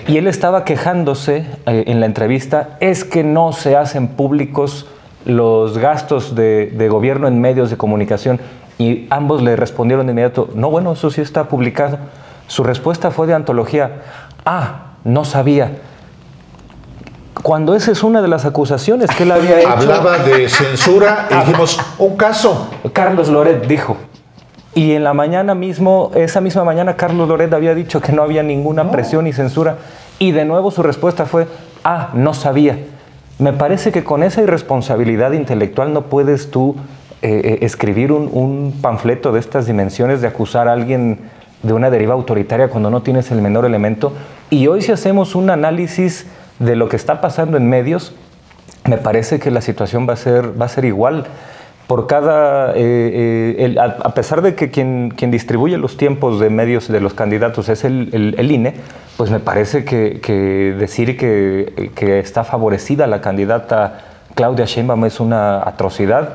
y él estaba quejándose en la entrevista, es que no se hacen públicos los gastos de gobierno en medios de comunicación, y ambos le respondieron de inmediato, no, bueno, eso sí está publicado. Su respuesta fue de antología, no sabía. Cuando esa es una de las acusaciones que él había hecho. Hablaba de censura y dijimos, un caso. Carlos Loret dijo. Y en la mañana mismo, esa misma mañana, Carlos Loret había dicho que no había ninguna presión ni censura. Y de nuevo su respuesta fue, no sabía. Me parece que con esa irresponsabilidad intelectual no puedes tú escribir un panfleto de estas dimensiones, de acusar a alguien de una deriva autoritaria cuando no tienes el menor elemento. Y hoy, si hacemos un análisis de lo que está pasando en medios, me parece que la situación va a ser igual. Por cada, a pesar de que quien distribuye los tiempos de medios de los candidatos es el INE, pues me parece que decir que está favorecida la candidata Claudia Sheinbaum es una atrocidad.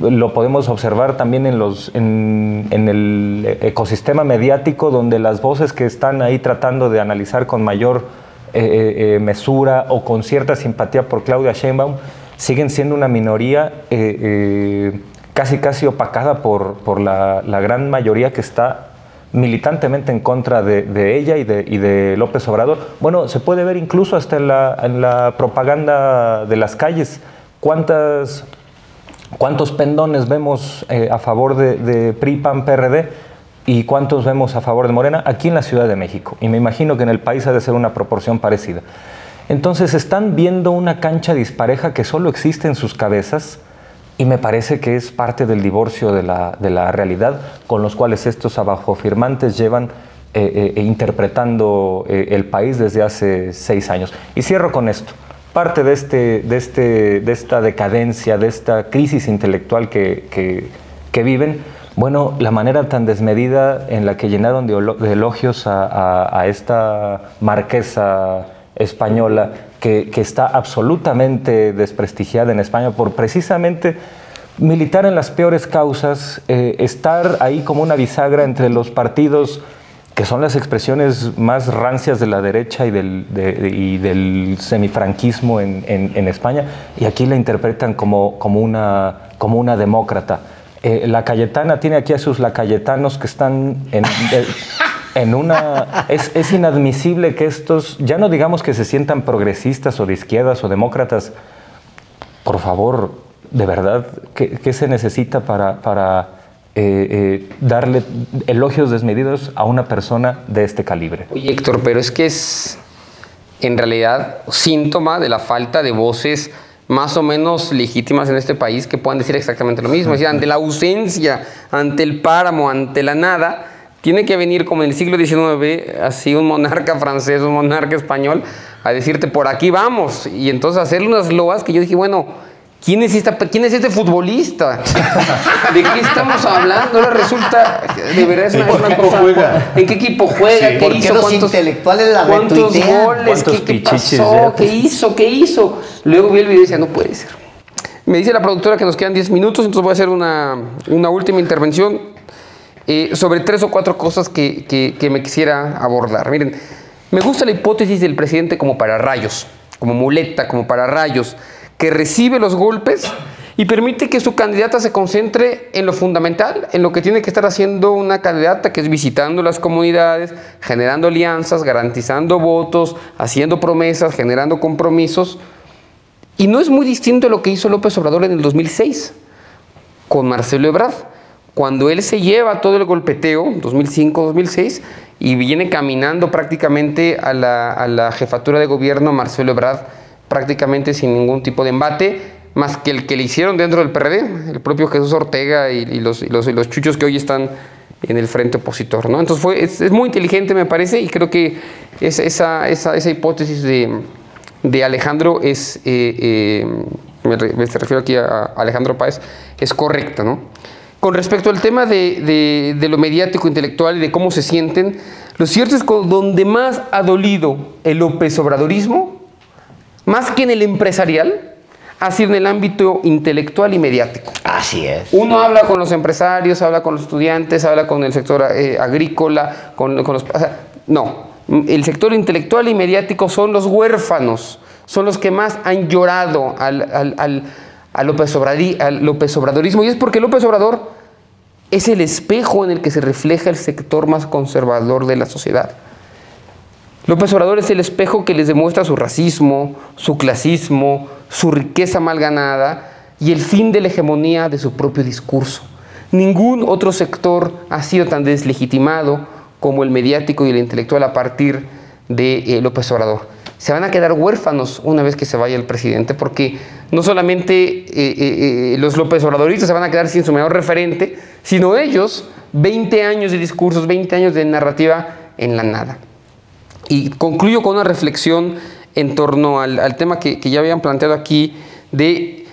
Lo podemos observar también en el ecosistema mediático, donde las voces que están ahí tratando de analizar con mayor mesura o con cierta simpatía por Claudia Sheinbaum siguen siendo una minoría casi opacada por la gran mayoría que está militantemente en contra de ella y de López Obrador. Bueno, se puede ver incluso hasta en la propaganda de las calles. ¿Cuántos pendones vemos a favor de PRI, PAN, PRD? ¿Y cuántos vemos a favor de Morena? Aquí en la Ciudad de México. Y me imagino que en el país ha de ser una proporción parecida. Entonces están viendo una cancha dispareja que solo existe en sus cabezas, y me parece que es parte del divorcio de la realidad con los cuales estos abajofirmantes llevan interpretando el país desde hace 6 años. Y cierro con esto. Parte de esta decadencia, de esta crisis intelectual que viven, bueno, la manera tan desmedida en la que llenaron de elogios a esta marquesa española que está absolutamente desprestigiada en España por precisamente militar en las peores causas, estar ahí como una bisagra entre los partidos que son las expresiones más rancias de la derecha y del semifranquismo en España, y aquí la interpretan como una demócrata. La Cayetana tiene aquí a sus lacayetanos que están en una... Es inadmisible que estos, ya no digamos que se sientan progresistas o de izquierdas o demócratas. Por favor, de verdad, ¿qué se necesita para darle elogios desmedidos a una persona de este calibre? Oye, Héctor, pero es que es en realidad síntoma de la falta de voces más o menos legítimas en este país que puedan decir exactamente lo mismo. Es decir, ante la ausencia, ante el páramo, ante la nada, tiene que venir como en el siglo XIX, así un monarca francés, un monarca español, a decirte, por aquí vamos. Y entonces hacerle unas loas que yo dije, bueno, ¿quién es este futbolista? ¿De qué estamos hablando? Ahora resulta, de verdad es una cosa. Juega? ¿En qué equipo juega? Sí, ¿Qué ¿por qué hizo? los intelectuales la ¿Cuántos retuitean? goles? ¿Cuántos ¿Qué pichichis pasó? ya? ¿Qué hizo? Luego vi el video y decía, no puede ser. Me dice la productora que nos quedan 10 minutos, entonces voy a hacer una última intervención sobre 3 o 4 cosas que me quisiera abordar. Miren, me gusta la hipótesis del presidente como pararrayos, como muleta, como pararrayos, que recibe los golpes y permite que su candidata se concentre en lo fundamental, en lo que tiene que estar haciendo una candidata, que es visitando las comunidades, generando alianzas, garantizando votos, haciendo promesas, generando compromisos. Y no es muy distinto a lo que hizo López Obrador en el 2006 con Marcelo Ebrard, cuando él se lleva todo el golpeteo, 2005-2006, y viene caminando prácticamente a la jefatura de gobierno Marcelo Ebrard, prácticamente sin ningún tipo de embate, más que el que le hicieron dentro del PRD, el propio Jesús Ortega y los chuchos que hoy están en el frente opositor, ¿no? Entonces es muy inteligente, me parece, y creo que esa hipótesis de Alejandro me refiero aquí a Alejandro Páez, es correcta, ¿no? Con respecto al tema de lo mediático, intelectual y de cómo se sienten, lo cierto es que donde más ha dolido el López Obradorismo, más que en el empresarial, ha sido en el ámbito intelectual y mediático. Así es. Uno habla con los empresarios, habla con los estudiantes, habla con el sector agrícola, con los... O sea, no, el sector intelectual y mediático son los huérfanos, son los que más han llorado al López Obradorismo, y es porque López Obrador es el espejo en el que se refleja el sector más conservador de la sociedad. López Obrador es el espejo que les demuestra su racismo, su clasismo, su riqueza mal ganada y el fin de la hegemonía de su propio discurso. Ningún otro sector ha sido tan deslegitimado como el mediático y el intelectual a partir de López Obrador. Se van a quedar huérfanos una vez que se vaya el presidente, porque no solamente los López Obradoristas se van a quedar sin su mayor referente, sino ellos, 20 años de discursos, 20 años de narrativa en la nada. Y concluyo con una reflexión en torno al tema que ya habían planteado aquí, de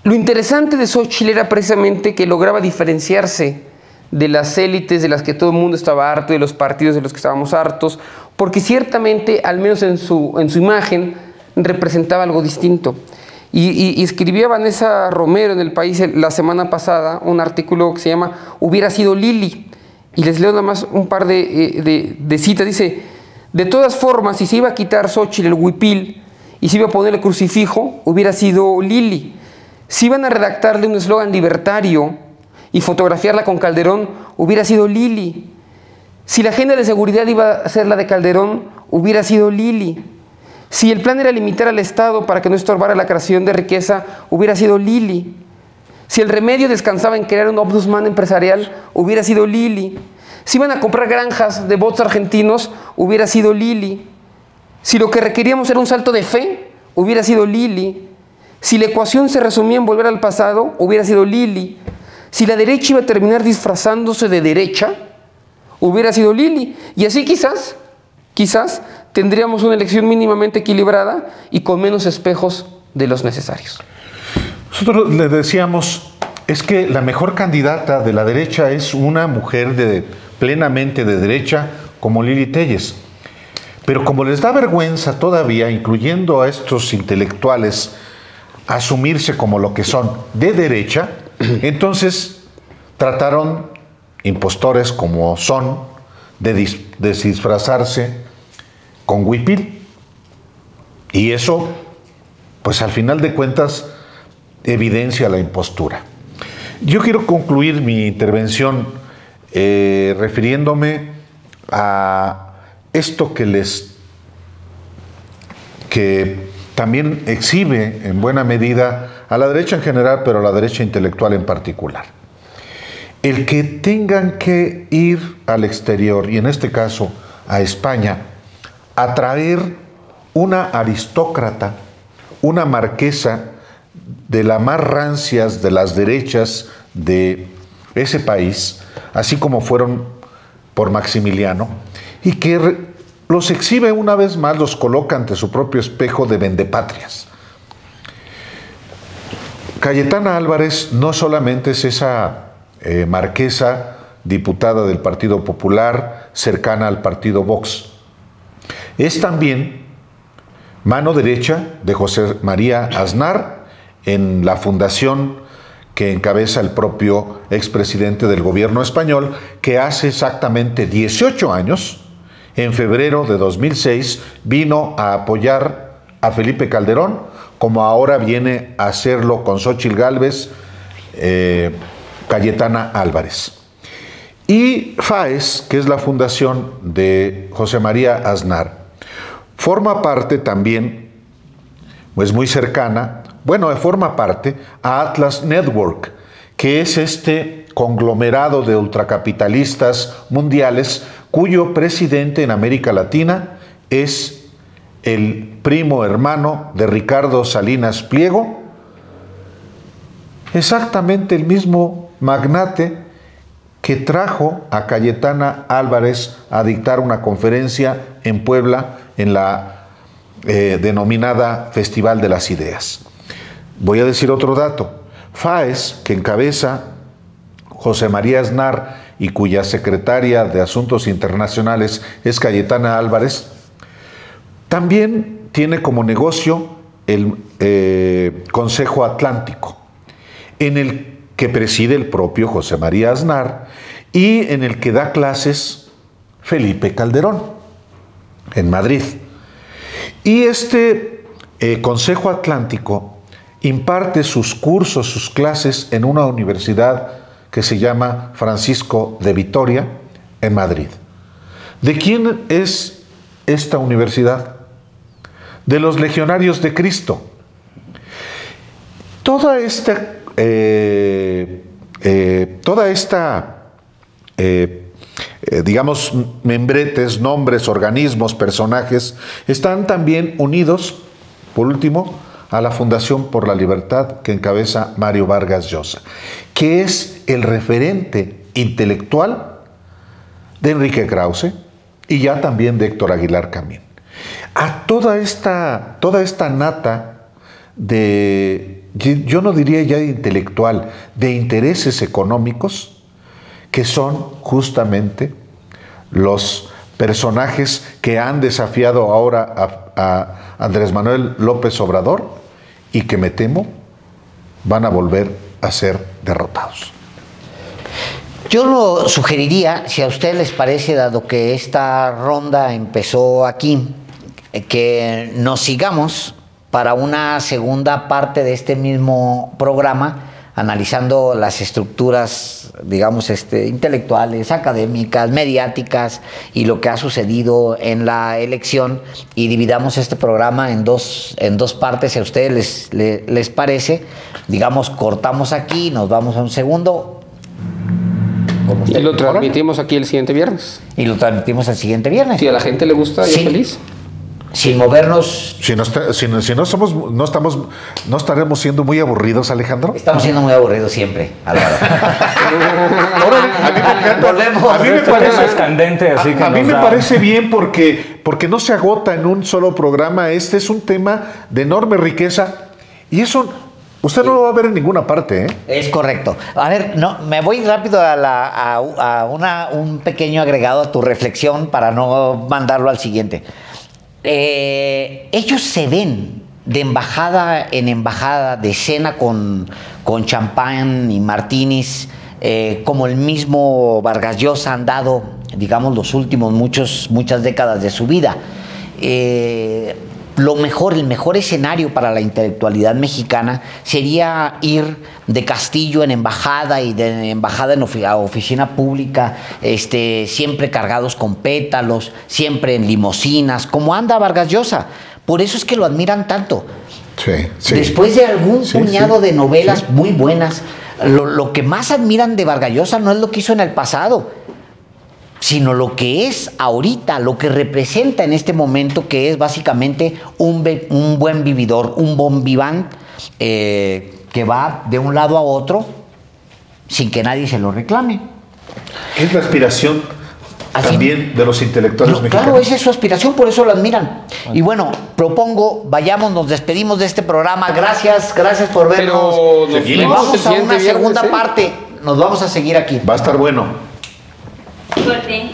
lo interesante de Xóchitl era precisamente que lograba diferenciarse de las élites de las que todo el mundo estaba harto, de los partidos de los que estábamos hartos, porque ciertamente, al menos en su imagen, representaba algo distinto. Y escribía Vanessa Romero en El País la semana pasada un artículo que se llama Hubiera sido Lili, y les leo nada más un par de citas. Dice: de todas formas, si se iba a quitar Xóchitl el huipil y se iba a poner el crucifijo, hubiera sido Lili. Si iban a redactarle un eslogan libertario y fotografiarla con Calderón, hubiera sido Lili. Si la agenda de seguridad iba a ser la de Calderón, hubiera sido Lili. Si el plan era limitar al Estado para que no estorbara la creación de riqueza, hubiera sido Lili. Si el remedio descansaba en crear un ombudsman empresarial, hubiera sido Lili. Si iban a comprar granjas de bots argentinos, hubiera sido Lili. Si lo que requeríamos era un salto de fe, hubiera sido Lili. Si la ecuación se resumía en volver al pasado, hubiera sido Lili. Si la derecha iba a terminar disfrazándose de derecha, hubiera sido Lili. Y así quizás tendríamos una elección mínimamente equilibrada y con menos espejos de los necesarios. Nosotros le decíamos, es que la mejor candidata de la derecha es una mujer plenamente de derecha como Lili Téllez. Pero como les da vergüenza todavía, incluyendo a estos intelectuales, asumirse como lo que son de derecha, entonces trataron, impostores como son, de disfrazarse con huipil. Y eso, pues al final de cuentas, evidencia la impostura. Yo quiero concluir mi intervención refiriéndome a esto que también exhibe en buena medida a la derecha en general, pero a la derecha intelectual en particular. El que tengan que ir al exterior, y en este caso a España, a traer una aristócrata, una marquesa de las más rancias de las derechas de ese país, así como fueron por Maximiliano, y que los exhibe una vez más, los coloca ante su propio espejo de vendepatrias. Cayetana Álvarez no solamente es esa marquesa, diputada del Partido Popular, cercana al partido Vox, es también mano derecha de José María Aznar en la fundación que encabeza el propio expresidente del gobierno español, que hace exactamente 18 años, en febrero de 2006, vino a apoyar a Felipe Calderón, como ahora viene a hacerlo con Xóchitl Gálvez, Cayetana Álvarez. Y FAES, que es la fundación de José María Aznar, forma parte también, es muy cercana, forma parte a Atlas Network, que es este conglomerado de ultracapitalistas mundiales cuyo presidente en América Latina es el primo hermano de Ricardo Salinas Pliego, exactamente el mismo magnate que trajo a Cayetana Álvarez a dictar una conferencia en Puebla en la denominada Festival de las Ideas. Voy a decir otro dato. FAES, que encabeza José María Aznar y cuya secretaria de Asuntos Internacionales es Cayetana Álvarez, también tiene como negocio el Consejo Atlántico, en el que preside el propio José María Aznar y en el que da clases Felipe Calderón, en Madrid. Y este Consejo Atlántico imparte sus cursos, sus clases en una universidad que se llama Francisco de Vitoria, en Madrid. ¿De quién es esta universidad? De los Legionarios de Cristo. Toda esta digamos, membretes, nombres, organismos, personajes, están también unidos, por último, a la Fundación por la Libertad que encabeza Mario Vargas Llosa, que es el referente intelectual de Enrique Krause y ya también de Héctor Aguilar Camín. A toda esta nata de, yo no diría ya de intelectual, de intereses económicos, que son justamente los personajes que han desafiado ahora a Andrés Manuel López Obrador y que me temo van a volver a ser derrotados. Yo lo sugeriría, si a ustedes les parece, dado que esta ronda empezó aquí, que nos sigamos para una segunda parte de este mismo programa, analizando las estructuras, digamos, intelectuales, académicas, mediáticas y lo que ha sucedido en la elección, y dividamos este programa en dos partes, si a ustedes les parece. Digamos, cortamos aquí, nos vamos a un segundo. Y lo transmitimos aquí el siguiente viernes. Y lo transmitimos el siguiente viernes. Si a la gente le gusta, yo feliz. Sin movernos. Si no estaremos siendo muy aburridos, Alejandro. Estamos siendo muy aburridos siempre, Álvaro. Volvemos. A mí me parece candente, así que a mí me parece bien porque no se agota en un solo programa. Este es un tema de enorme riqueza y eso usted no lo va a ver en ninguna parte, ¿eh? Es correcto. A ver, me voy rápido a un pequeño agregado a tu reflexión para no mandarlo al siguiente. Ellos se ven de embajada en embajada, de cena con champán y martinis, como el mismo Vargas Llosa han dado, digamos, los últimos muchas décadas de su vida. El mejor escenario para la intelectualidad mexicana sería ir de castillo en embajada y de embajada en oficina pública, siempre cargados con pétalos, siempre en limusinas, como anda Vargas Llosa. Por eso es que lo admiran tanto. Sí. Después de algún puñado de novelas muy buenas, lo que más admiran de Vargas Llosa no es lo que hizo en el pasado, sino lo que es ahorita, lo que representa en este momento, que es básicamente un buen vividor, un bon vivant que va de un lado a otro sin que nadie se lo reclame. Es la aspiración también de los intelectuales mexicanos. Claro, esa es su aspiración, por eso lo admiran. Y bueno, propongo, vayamos, nos despedimos de este programa. Gracias por vernos. Pero nos vamos a una segunda parte. Nos vamos a seguir aquí. Va a estar bueno. Suerte.